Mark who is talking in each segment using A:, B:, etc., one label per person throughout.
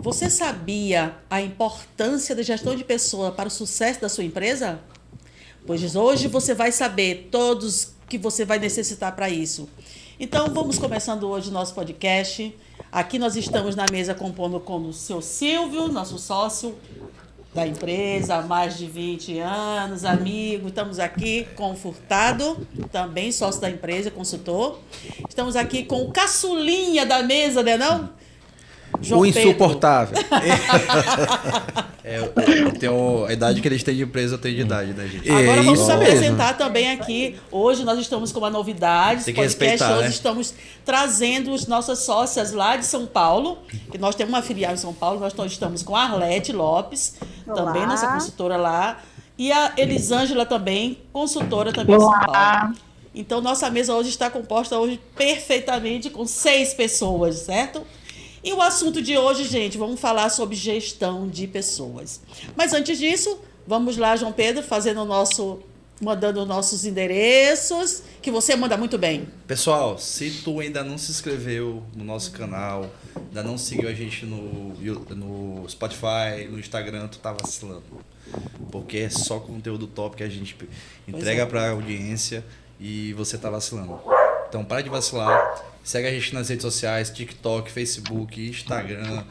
A: Você sabia a importância da gestão de pessoa para o sucesso da sua empresa? Pois hoje você vai saber todos que você vai necessitar para isso. Então, vamos começando hoje o nosso podcast. Aqui nós estamos na mesa compondo com o seu Silvio, nosso sócio da empresa há mais de 20 anos, amigo. Estamos aqui com o Furtado, também sócio da empresa, consultor. Estamos aqui com o caçulinha da mesa, né não?
B: João o insuportável.
C: Eu tenho a idade que eles têm de empresa, eu tenho de idade, né, gente?
A: Agora vamos apresentar também aqui. Hoje nós estamos com uma novidade.
C: Tem que respeitar,
A: hoje
C: né?
A: estamos trazendo as nossas sócias lá de São Paulo, que nós temos uma filial em São Paulo. Nós estamos com a Arlete Lopes, também nossa consultora lá, e a Elisângela também, consultora também em São Paulo. Então, nossa mesa hoje está composta hoje perfeitamente com 6 pessoas, certo? E o assunto de hoje, gente, vamos falar sobre gestão de pessoas. Mas antes disso, vamos lá, João Pedro, mandando nossos endereços, que você manda muito bem.
C: Pessoal, se tu ainda não se inscreveu no nosso canal, ainda não seguiu a gente no Spotify, no Instagram, tu tá vacilando. Porque é só conteúdo top que a gente entrega para a audiência e você tá vacilando. Então, para de vacilar. Segue a gente nas redes sociais, TikTok, Facebook, Instagram,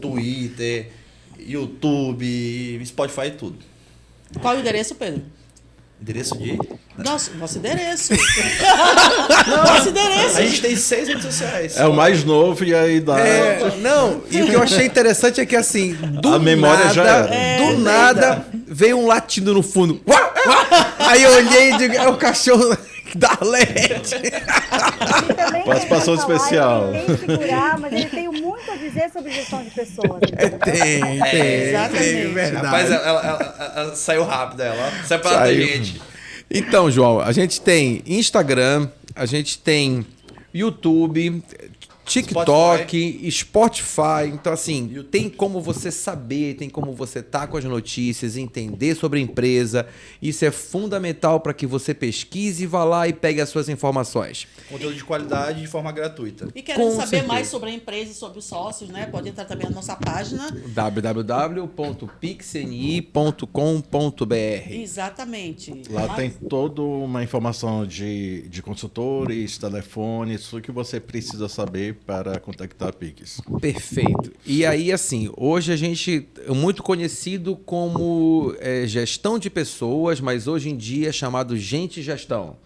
C: Twitter, YouTube, Spotify e tudo.
A: Qual é o endereço, Pedro?
C: Endereço de...
A: Nosso endereço. Nosso endereço.
C: A gente tem 6 redes sociais.
B: É o mais novo e aí dá...
D: E o que eu achei interessante é que assim,
B: a memória já era.
D: Do nada, veio um latindo no fundo. Aí eu olhei e digo, é o cachorro da Arlete.
B: Participação especial.
E: Ele tem que segurar, mas ele tem muito a dizer sobre gestão de pessoas.
A: Exatamente.
D: Verdade.
C: Rapaz, ela saiu rápido, ela saiu pra lá da gente.
D: Então, João, a gente tem Instagram, a gente tem YouTube, TikTok, Spotify. Então, assim, tem como você saber, tem como você tá com as notícias, entender sobre a empresa. Isso é fundamental para que você pesquise, vá lá e pegue as suas informações.
C: Conteúdo de qualidade de forma gratuita.
A: E querendo
D: Com
A: saber
D: certeza.
A: mais sobre a empresa e sobre os sócios, né? Pode entrar também na nossa página.
D: www.pixni.com.br.
A: Exatamente.
B: Lá tem toda uma informação de consultores, telefones, tudo que você precisa saber para contactar a Pix.
D: Perfeito. E aí, assim, hoje a gente é muito conhecido como gestão de pessoas, mas hoje em dia é chamado gente gestão,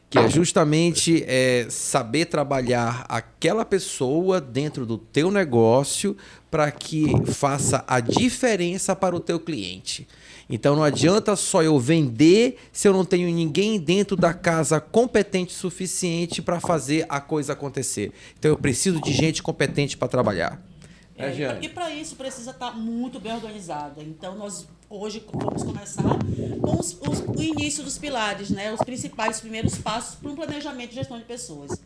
D: que é justamente saber trabalhar aquela pessoa dentro do teu negócio para que faça a diferença para o teu cliente. Então não adianta só eu vender se eu não tenho ninguém dentro da casa competente o suficiente para fazer a coisa acontecer. Então eu preciso de gente competente para trabalhar.
A: E para isso precisa estar muito bem organizada. Então, nós hoje vamos começar com o início dos pilares, né? Os primeiros passos para um planejamento de gestão de pessoas.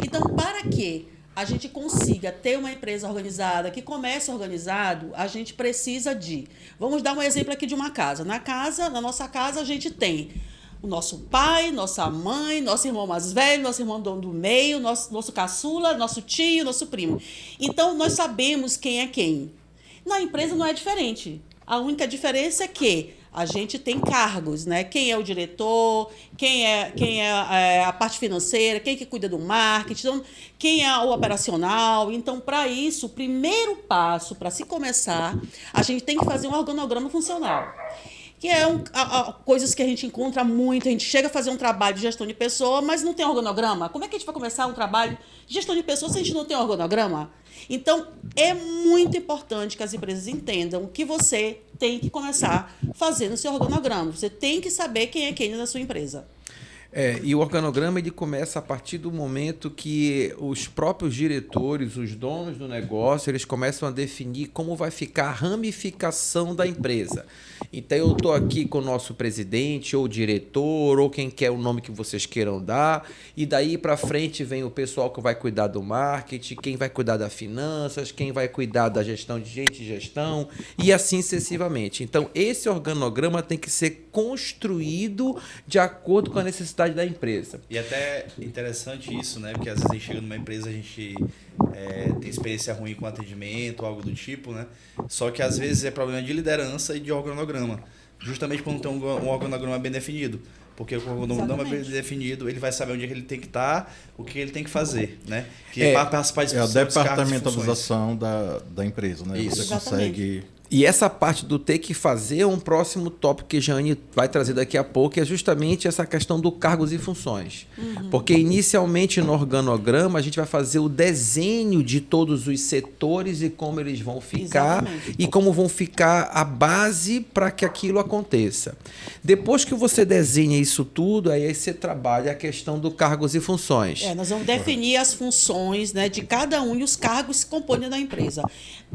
A: Então, para que a gente consiga ter uma empresa organizada, que comece organizado, a gente precisa de... Vamos dar um exemplo aqui de uma casa. Na nossa casa, a gente tem o nosso pai, nossa mãe, nosso irmão mais velho, nosso irmão do meio, nosso caçula, nosso tio, nosso primo. Então, nós sabemos quem é quem. Na empresa não é diferente. A única diferença é que a gente tem cargos, né? Quem é o diretor, quem é a parte financeira, quem que cuida do marketing, então, quem é o operacional. Então, para isso, o primeiro passo para se começar, a gente tem que fazer um organograma funcional. Que é coisas que a gente encontra muito. A gente chega a fazer um trabalho de gestão de pessoa, mas não tem organograma. Como é que a gente vai começar um trabalho de gestão de pessoas se a gente não tem organograma? Então, é muito importante que as empresas entendam que você tem que começar fazendo o seu organograma. Você tem que saber quem é quem na sua empresa.
D: E o organograma ele começa a partir do momento que os próprios diretores, os donos do negócio, eles começam a definir como vai ficar a ramificação da empresa. Então eu estou aqui com o nosso presidente, ou diretor, ou quem quer o nome que vocês queiram dar, e daí para frente vem o pessoal que vai cuidar do marketing, quem vai cuidar das finanças, quem vai cuidar da gestão de gente, gestão, e assim sucessivamente. Então esse organograma tem que ser construído de acordo com a necessidade necessidade da empresa.
C: E até interessante isso, né? Porque às vezes a gente chega numa empresa, a gente tem experiência ruim com atendimento, algo do tipo, né? Só que às vezes é problema de liderança e de organograma. Justamente por não ter um organograma bem definido. Porque o organograma bem definido, ele vai saber onde é que ele tem que estar, o que ele tem que fazer, né? Que é para participar de
B: É a
C: discussões,
B: departamentalização da empresa, né?
C: Isso.
B: Você consegue...
D: E essa parte do ter que fazer é um próximo tópico que a Jane vai trazer daqui a pouco, é justamente essa questão do cargos e funções. Porque inicialmente no organograma a gente vai fazer o desenho de todos os setores e como eles vão ficar.
A: Exatamente.
D: E como vão ficar a base para que aquilo aconteça. Depois que você desenha isso tudo, aí você trabalha a questão do cargos e funções.
A: Nós vamos definir as funções, né, de cada um e os cargos que compõem da empresa.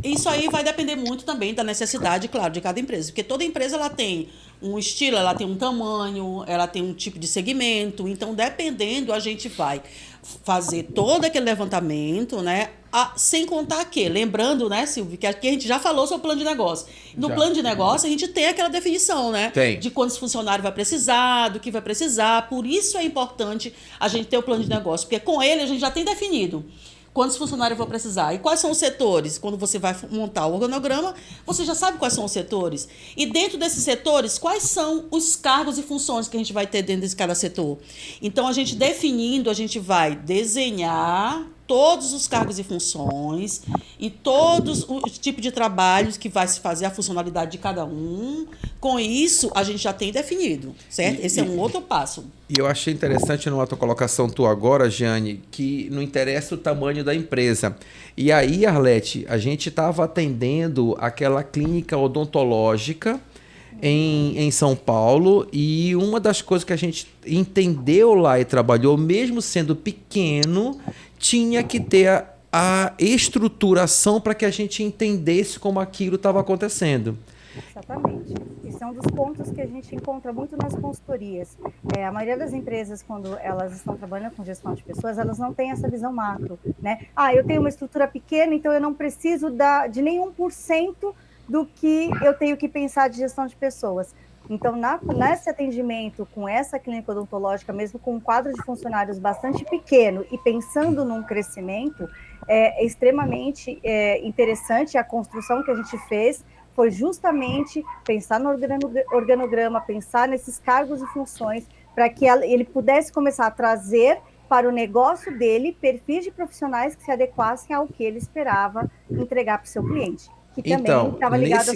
A: Isso aí vai depender muito também da necessidade, claro, de cada empresa. Porque toda empresa ela tem um estilo, ela tem um tamanho, ela tem um tipo de segmento. Então, dependendo, a gente vai fazer todo aquele levantamento, né? Sem contar que, lembrando, né, Silvio, que aqui a gente já falou sobre o plano de negócio. No plano de negócio, a gente tem aquela definição, né?
D: Tem.
A: De quantos funcionários vai precisar, do que vai precisar. Por isso é importante a gente ter o plano de negócio, porque com ele a gente já tem definido quantos funcionários vão precisar e quais são os setores. Quando você vai montar o organograma, você já sabe quais são os setores. E dentro desses setores, quais são os cargos e funções que a gente vai ter dentro de cada setor. Então, a gente definindo, a gente vai desenhar todos os cargos e funções e todos os tipos de trabalhos que vai se fazer, a funcionalidade de cada um. Com isso, a gente já tem definido, certo? Esse é um outro passo.
D: E eu achei interessante numa tua colocação tua agora, Jane, que não interessa o tamanho da empresa. E aí, Arlete, a gente estava atendendo aquela clínica odontológica em São Paulo, e uma das coisas que a gente entendeu lá e trabalhou, mesmo sendo pequeno, tinha que ter a estruturação para que a gente entendesse como aquilo estava acontecendo.
E: Exatamente. Esse é um dos pontos que a gente encontra muito nas consultorias. A maioria das empresas, quando elas estão trabalhando com gestão de pessoas, elas não têm essa visão macro, né? Eu tenho uma estrutura pequena, então eu não preciso de nenhum por cento do que eu tenho que pensar de gestão de pessoas. Então, nesse atendimento com essa clínica odontológica, mesmo com um quadro de funcionários bastante pequeno e pensando num crescimento, é extremamente interessante a construção que a gente fez, foi justamente pensar no organograma, pensar nesses cargos e funções, para que ele pudesse começar a trazer para o negócio dele perfis de profissionais que se adequassem ao que ele esperava entregar para o seu cliente, que também estava ligado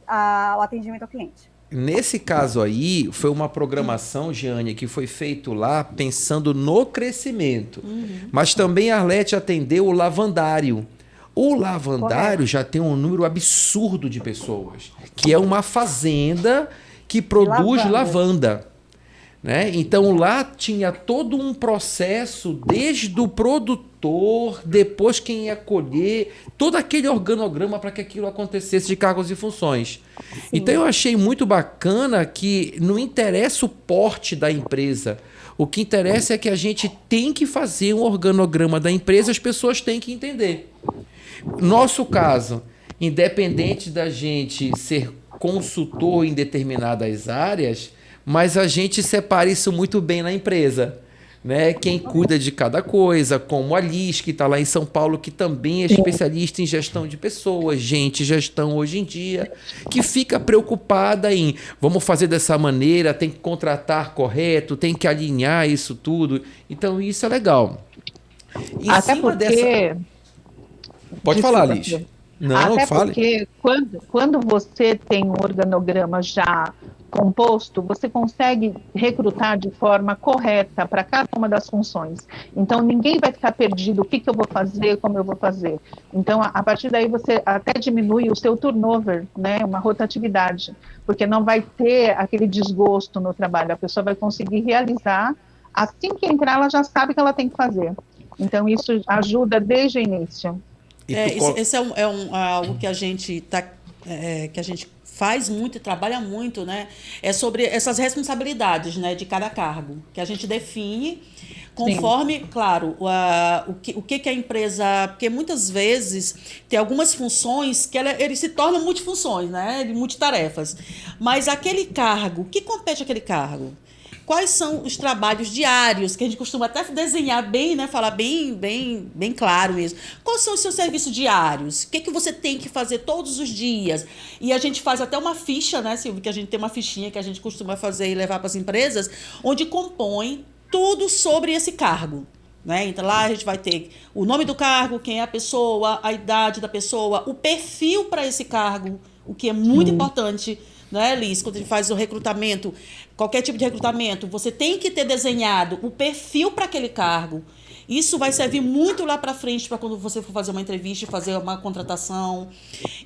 E: ao atendimento ao cliente.
D: Nesse caso aí, foi uma programação, Jeane, que foi feito lá pensando no crescimento. Mas também a Arlete atendeu o lavandário. O lavandário já tem um número absurdo de pessoas, que é uma fazenda que produz lavanda. Né? Então lá tinha todo um processo, desde o produtor, depois quem ia colher, todo aquele organograma para que aquilo acontecesse de cargos e funções. Sim. Então eu achei muito bacana que não interessa o porte da empresa, o que interessa é que a gente tem que fazer um organograma da empresa, as pessoas têm que entender. Nosso caso, independente da gente ser consultor em determinadas áreas, mas a gente separa isso muito bem na empresa, né? Quem cuida de cada coisa, como a Liz, que está lá em São Paulo, que também é especialista em gestão de pessoas, gestão hoje em dia, que fica preocupada em vamos fazer dessa maneira, tem que contratar correto, tem que alinhar isso tudo. Então, isso é legal.
F: Até porque...
D: Pode falar, Liz.
F: Não, até fale. Porque quando você tem um organograma já composto, você consegue recrutar de forma correta para cada uma das funções. Então, ninguém vai ficar perdido, o que eu vou fazer, como eu vou fazer. Então, a partir daí, você até diminui o seu turnover, né, uma rotatividade, porque não vai ter aquele desgosto no trabalho, a pessoa vai conseguir realizar, assim que entrar, ela já sabe o que ela tem que fazer. Então, isso ajuda desde o início.
A: Esse é algo que a gente faz muito e trabalha muito, né? É sobre essas responsabilidades, né, de cada cargo, que a gente define conforme, sim, claro, o que a empresa... Porque muitas vezes tem algumas funções que ele se tornam multifunções, né? Multitarefas. Mas aquele cargo, o que compete aquele cargo? quais são os trabalhos diários, que a gente costuma até desenhar bem, né? Falar bem claro mesmo. Quais são os seus serviços diários? O que você tem que fazer todos os dias? E a gente faz até uma ficha, né, Silvio? Que a gente tem uma fichinha que a gente costuma fazer e levar para as empresas, onde compõe tudo sobre esse cargo. Né? Então, lá a gente vai ter o nome do cargo, quem é a pessoa, a idade da pessoa, o perfil para esse cargo, o que é muito importante, né, Liz? Quando a gente faz o recrutamento, qualquer tipo de recrutamento, você tem que ter desenhado o perfil para aquele cargo. Isso vai servir muito lá para frente, para quando você for fazer uma entrevista, fazer uma contratação.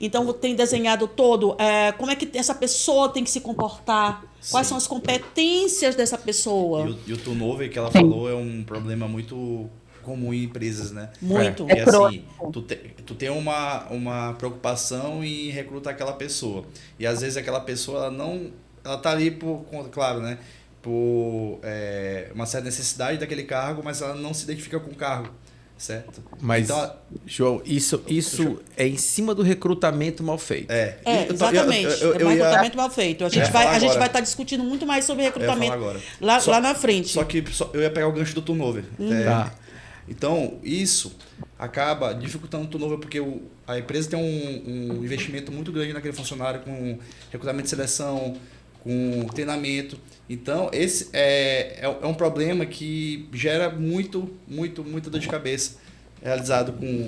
A: Então, tem desenhado todo como é que essa pessoa tem que se comportar, quais são as competências dessa pessoa.
C: E o turnover que ela falou é um problema muito comum em empresas, né?
A: Muito.
C: Porque assim, tu tem uma preocupação em recrutar aquela pessoa. E às vezes aquela pessoa, ela tá ali claro, né? Por uma certa necessidade daquele cargo, mas ela não se identifica com o cargo, certo?
D: Mas,
C: então,
D: João, isso é em cima do recrutamento mal feito.
A: Exatamente. Recrutamento mal feito. A gente vai estar discutindo muito mais sobre recrutamento lá na frente.
C: Só que eu ia pegar o gancho do turnover. Então, isso acaba dificultando o turnover, porque a empresa tem um investimento muito grande naquele funcionário, com recrutamento e seleção, com treinamento. Então, esse é um problema que gera muita dor de cabeça, realizado com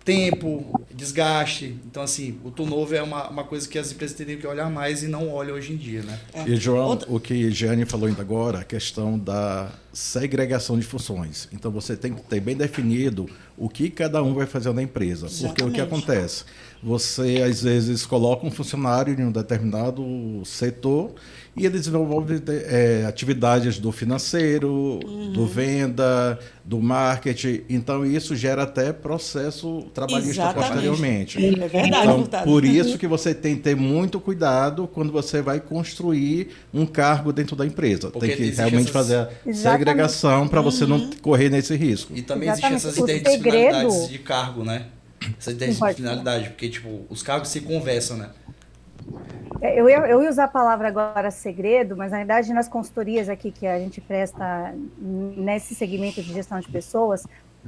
C: tempo, desgaste. Então, assim, o turnover é uma coisa que as empresas teriam que olhar mais e não olham hoje em dia, né?
B: E, João, o que Jeane falou ainda agora, a questão da segregação de funções. Então, você tem que ter bem definido o que cada um vai fazer na empresa. Porque o que acontece? Você, às vezes, coloca um funcionário em um determinado setor e ele desenvolve atividades do financeiro, do venda, do marketing. Então, isso gera até processo trabalhista posteriormente.
A: É verdade.
B: Então, por isso que você tem que ter muito cuidado quando você vai construir um cargo dentro da empresa.
C: Porque
B: tem que realmente fazer a segregação para você não correr nesse risco.
C: E também existem essas interdisciplinaridades de cargo, né? Essa interdisciplinaridade, porque tipo, os cargos se conversam, né?
E: Eu ia usar a palavra agora segredo, mas na verdade nas consultorias aqui que a gente presta nesse segmento de gestão de pessoas,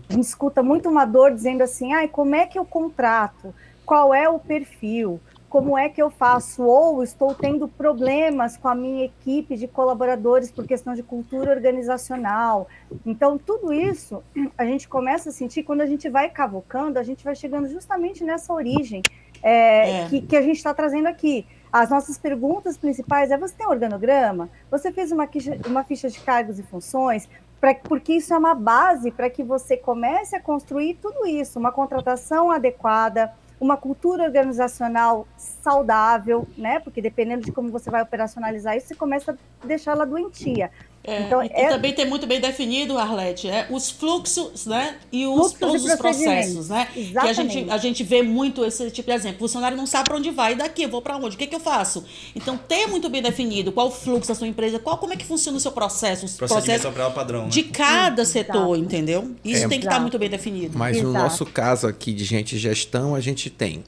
E: a gente escuta muito uma dor dizendo assim, como é que eu contrato? Qual é o perfil? Como é que eu faço? Ou estou tendo problemas com a minha equipe de colaboradores por questão de cultura organizacional. Então, tudo isso a gente começa a sentir quando a gente vai cavucando, a gente vai chegando justamente nessa origem que a gente está trazendo aqui. As nossas perguntas principais você tem um organograma? Você fez uma ficha de cargos e funções? Porque isso é uma base para que você comece a construir tudo isso, uma contratação adequada, uma cultura organizacional saudável, né? Porque dependendo de como você vai operacionalizar isso, você começa a deixar ela doentia.
A: Então, e também tem muito bem definido, Arlete, os fluxos, né? E todos os processos, né?
E: Exatamente.
A: Que a gente vê muito esse tipo de exemplo. O funcionário não sabe para onde vai, e daqui eu vou para onde? O que eu faço? Então, ter muito bem definido qual o fluxo da sua empresa, como é que funciona o seu processo, os processos
C: padrão, né?
A: de cada setor, entendeu? Isso tem que estar muito bem definido.
D: Mas no nosso caso aqui de gente de gestão, a gente tem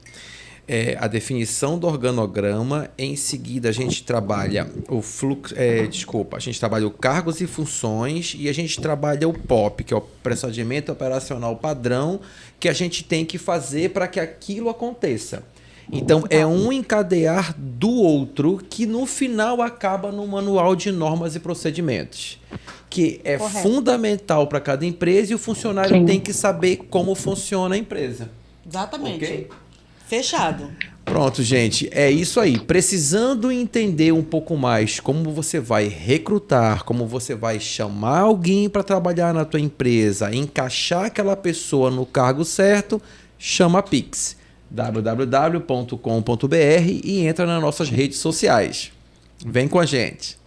D: a definição do organograma, em seguida a gente trabalha o fluxo, a gente trabalha o cargos e funções e a gente trabalha o POP, que é o procedimento operacional padrão, que a gente tem que fazer para que aquilo aconteça. Então, é um encadear do outro que no final acaba no manual de normas e procedimentos, que é fundamental para cada empresa e o funcionário tem que saber como funciona a empresa.
A: Exatamente.
D: Okay?
A: Fechado.
D: Pronto, gente. É isso aí. Precisando entender um pouco mais como você vai recrutar, como você vai chamar alguém para trabalhar na tua empresa, encaixar aquela pessoa no cargo certo, chama a Pix. www.com.br e entra nas nossas redes sociais. Vem com a gente.